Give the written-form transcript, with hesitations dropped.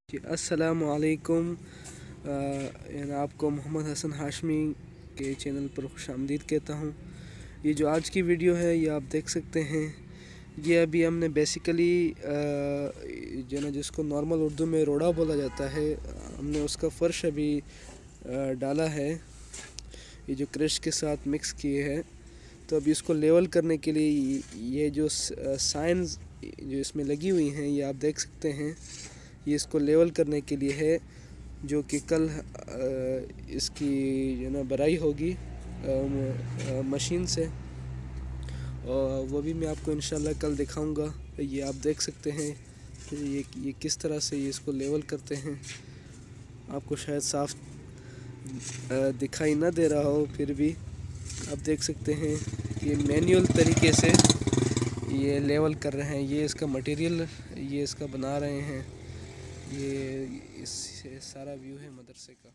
जी अस्सलाम वालेकुम। आपको मोहम्मद हसन हाशमी के चैनल पर खुशामदीद कहता हूँ। ये जो आज की वीडियो है ये आप देख सकते हैं। ये अभी हमने बेसिकली जो ना जिसको नॉर्मल उर्दू में रोड़ा बोला जाता है, हमने उसका फ़र्श अभी डाला है। ये जो क्रश के साथ मिक्स किए हैं, तो अभी इसको लेवल करने के लिए ये जो साइंस जो इसमें लगी हुई हैं ये आप देख सकते हैं। ये इसको लेवल करने के लिए है, जो कि कल इसकी जो ना बराई होगी मशीन से, और वो भी मैं आपको इंशाल्लाह कल दिखाऊंगा। ये आप देख सकते हैं कि ये किस तरह से ये इसको लेवल करते हैं। आपको शायद साफ दिखाई ना दे रहा हो, फिर भी आप देख सकते हैं कि मैनुअल तरीके से ये लेवल कर रहे हैं। ये इसका मटेरियल ये इसका बना रहे हैं। ये इस सारा व्यू है मदरसे का।